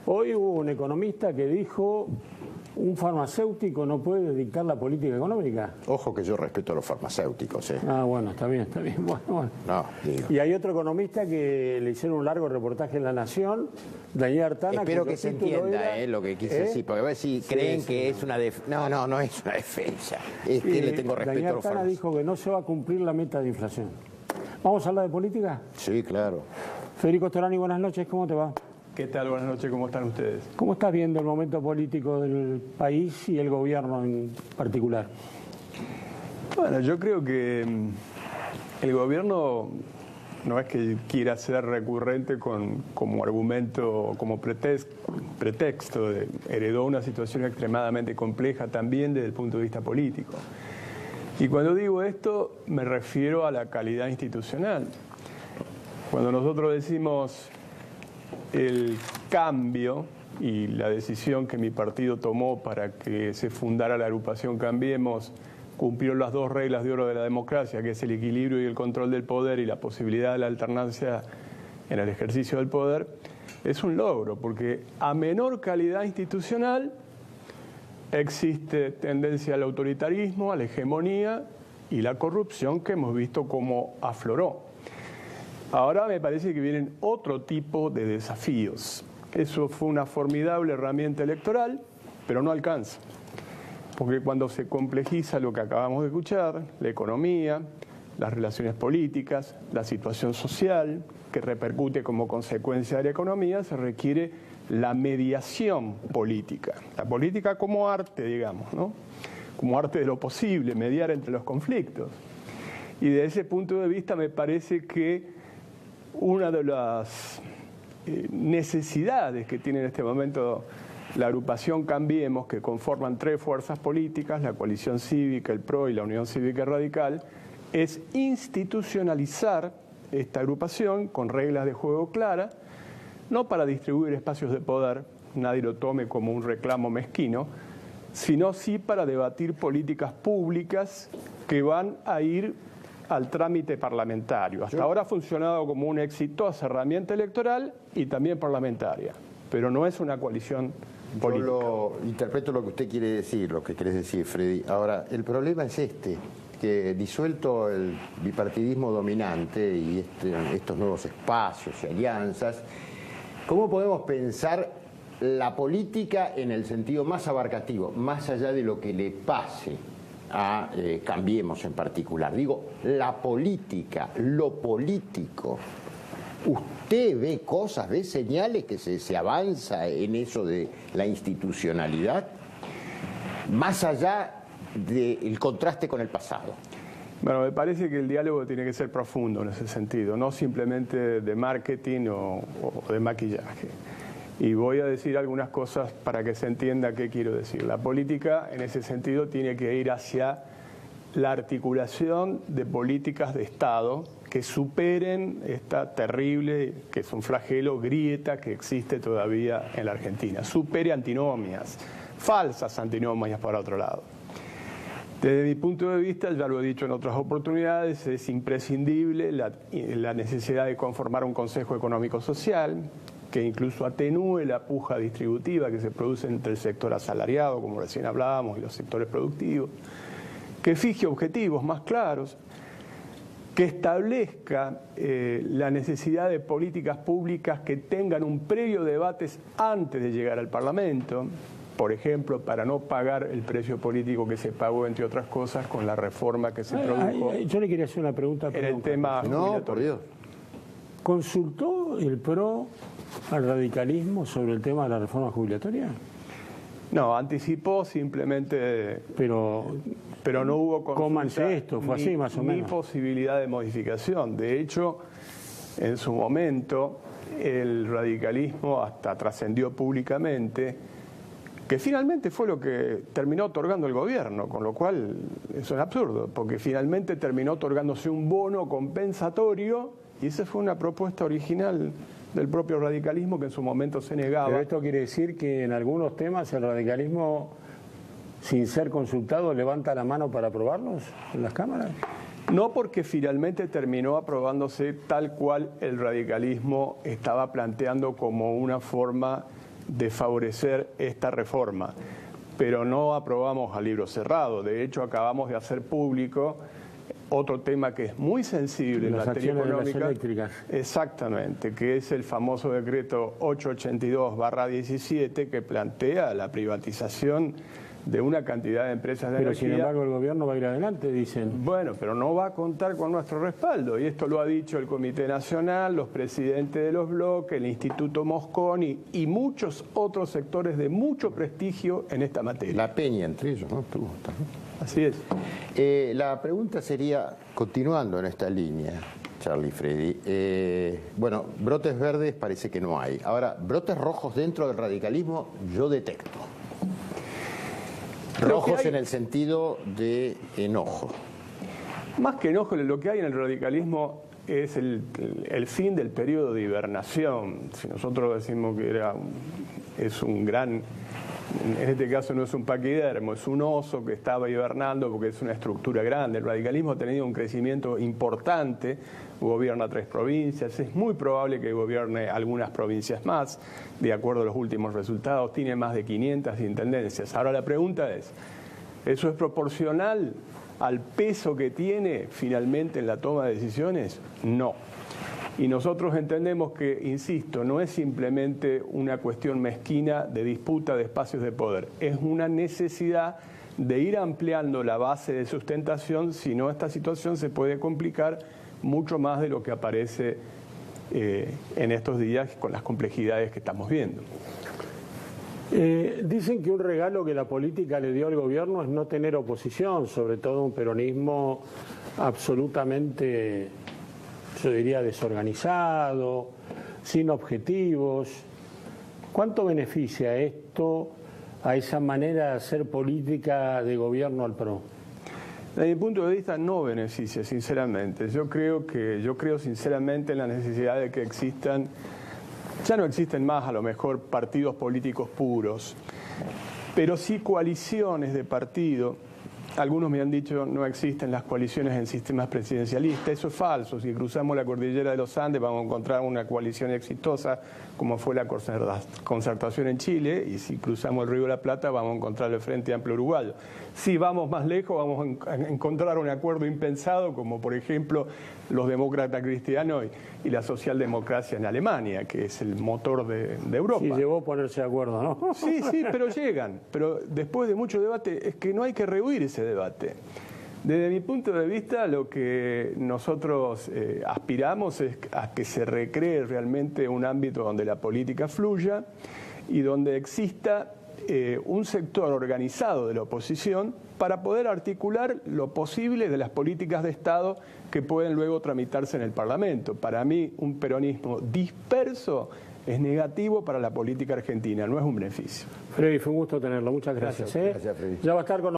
Hoy hubo un economista que dijo: un farmacéutico no puede dictar la política económica. Ojo que yo respeto a los farmacéuticos, ¿eh? Ah, bueno, está bien, está bien. Bueno. No, digo. Y hay otro economista que le hicieron un largo reportaje en La Nación, Daniel Artana. Espero que se entienda lo que quise decir, porque a ver si creen que es una defensa. No, no es una defensa. Es que le tengo respeto Daniel a los Artana farmacéuticos. dijo que no se va a cumplir la meta de inflación. ¿Vamos a hablar de política? Sí, claro. Federico Storani, buenas noches, ¿cómo te va? ¿Qué tal? Buenas noches, ¿cómo están ustedes? ¿Cómo estás viendo el momento político del país y el gobierno en particular? Bueno, yo creo que el gobierno no es que quiera ser recurrente como argumento, como pretexto. Heredó una situación extremadamente compleja también desde el punto de vista político. Y cuando digo esto, me refiero a la calidad institucional. Cuando nosotros decimos el cambio y la decisión que mi partido tomó para que se fundara la agrupación Cambiemos cumplió las dos reglas de oro de la democracia, que es el equilibrio y el control del poder y la posibilidad de la alternancia en el ejercicio del poder, es un logro, porque a menor calidad institucional existe tendencia al autoritarismo, a la hegemonía y la corrupción que hemos visto cómo afloró. Ahora me parece que vienen otro tipo de desafíos. Eso fue una formidable herramienta electoral, pero no alcanza. Porque cuando se complejiza lo que acabamos de escuchar, la economía, las relaciones políticas, la situación social, que repercute como consecuencia de la economía, se requiere la mediación política. La política como arte, digamos, ¿no? Como arte de lo posible, mediar entre los conflictos. Y desde ese punto de vista me parece que una de las necesidades que tiene en este momento la agrupación Cambiemos, que conforman tres fuerzas políticas, la coalición cívica, el PRO y la Unión Cívica Radical, es institucionalizar esta agrupación con reglas de juego claras, no para distribuir espacios de poder, nadie lo tome como un reclamo mezquino, sino sí para debatir políticas públicas que van a ir al trámite parlamentario. Hasta ahora ha funcionado como una exitosa herramienta electoral y también parlamentaria, pero no es una coalición política. Yo interpreto lo que usted quiere decir, lo que querés decir, Freddy. Ahora, el problema es que disuelto el bipartidismo dominante y estos nuevos espacios y alianzas, ¿cómo podemos pensar la política en el sentido más abarcativo, más allá de lo que le pase a Cambiemos en particular? Digo, la política, lo político. ¿Usted ve cosas, ve señales que se avanza en eso de la institucionalidad? Más allá del contraste con el pasado. Bueno, me parece que el diálogo tiene que ser profundo en ese sentido, no simplemente de marketing o de maquillaje. Y voy a decir algunas cosas para que se entienda qué quiero decir. La política, en ese sentido, tiene que ir hacia la articulación de políticas de Estado que superen esta terrible, que es un flagelo, grieta que existe todavía en la Argentina. Supere antinomias, falsas antinomias por otro lado. Desde mi punto de vista, ya lo he dicho en otras oportunidades, es imprescindible la necesidad de conformar un Consejo Económico Social que incluso atenúe la puja distributiva que se produce entre el sector asalariado, como recién hablábamos, y los sectores productivos, que fije objetivos más claros, que establezca la necesidad de políticas públicas que tengan un previo debate antes de llegar al Parlamento, por ejemplo, para no pagar el precio político que se pagó, entre otras cosas, con la reforma que se produjo. Yo le quería hacer una pregunta. En el tema no, por Dios. ¿Consultó el PRO al radicalismo sobre el tema de la reforma jubilatoria? No, anticipó simplemente, pero no hubo consulta, cómanse esto, fue así más o menos. Ni posibilidad de modificación. De hecho, en su momento, el radicalismo hasta trascendió públicamente que finalmente fue lo que terminó otorgando el gobierno, con lo cual eso es absurdo, porque finalmente terminó otorgándose un bono compensatorio y esa fue una propuesta original del propio radicalismo que en su momento se negaba. Pero esto quiere decir que en algunos temas el radicalismo, sin ser consultado, levanta la mano para aprobarlos en las cámaras. No, porque finalmente terminó aprobándose tal cual el radicalismo estaba planteando como una forma de favorecer esta reforma, pero no aprobamos a libro cerrado. De hecho, acabamos de hacer público otro tema que es muy sensible en materia económica. Exactamente, que es el famoso decreto 882/17 que plantea la privatización de una cantidad de empresas de energía. Pero sin embargo el gobierno va a ir adelante, dicen. Bueno, pero no va a contar con nuestro respaldo, y esto lo ha dicho el Comité Nacional, los presidentes de los bloques, el Instituto Mosconi y muchos otros sectores de mucho prestigio en esta materia. La Peña entre ellos, ¿no? Así es. La pregunta sería, continuando en esta línea, Charlie, Freddy, bueno, brotes verdes parece que no hay. Ahora, brotes rojos dentro del radicalismo yo detecto. Rojos en el sentido de enojo. Más que enojo, lo que hay en el radicalismo es el fin del periodo de hibernación. Si nosotros decimos que es un gran, en este caso no es un paquidermo, es un oso que estaba hibernando porque es una estructura grande. El radicalismo ha tenido un crecimiento importante, gobierna 3 provincias, es muy probable que gobierne algunas provincias más, de acuerdo a los últimos resultados, tiene más de 500 intendencias. Ahora la pregunta es, ¿eso es proporcional al peso que tiene finalmente en la toma de decisiones? No. Y nosotros entendemos que, insisto, no es simplemente una cuestión mezquina de disputa de espacios de poder, es una necesidad de ir ampliando la base de sustentación, si no esta situación se puede complicar mucho más de lo que aparece en estos días con las complejidades que estamos viendo. Dicen que un regalo que la política le dio al gobierno es no tener oposición, sobre todo un peronismo absolutamente, yo diría, desorganizado, sin objetivos. ¿Cuánto beneficia esto a esa manera de hacer política de gobierno al PRO? Desde mi punto de vista no beneficia, sinceramente. Yo creo sinceramente en la necesidad de que existan, ya no existen más a lo mejor partidos políticos puros, pero sí coaliciones de partido. Algunos me han dicho no existen las coaliciones en sistemas presidencialistas. Eso es falso. Si cruzamos la cordillera de los Andes vamos a encontrar una coalición exitosa como fue la concertación en Chile, y si cruzamos el Río de la Plata vamos a encontrar el Frente Amplio Uruguayo. Si vamos más lejos vamos a encontrar un acuerdo impensado como por ejemplo los demócratas cristianos y la socialdemocracia en Alemania, que es el motor de Europa. Sí, llegó a ponerse de acuerdo, ¿no? Sí, pero llegan. Pero después de mucho debate, es que no hay que rehuir ese debate. Desde mi punto de vista, lo que nosotros aspiramos es a que se recree realmente un ámbito donde la política fluya y donde exista un sector organizado de la oposición para poder articular lo posible de las políticas de Estado que pueden luego tramitarse en el Parlamento. Para mí, un peronismo disperso es negativo para la política argentina, no es un beneficio. Freddy, fue un gusto tenerlo. Muchas gracias. Gracias, Freddy. Ya va a estar con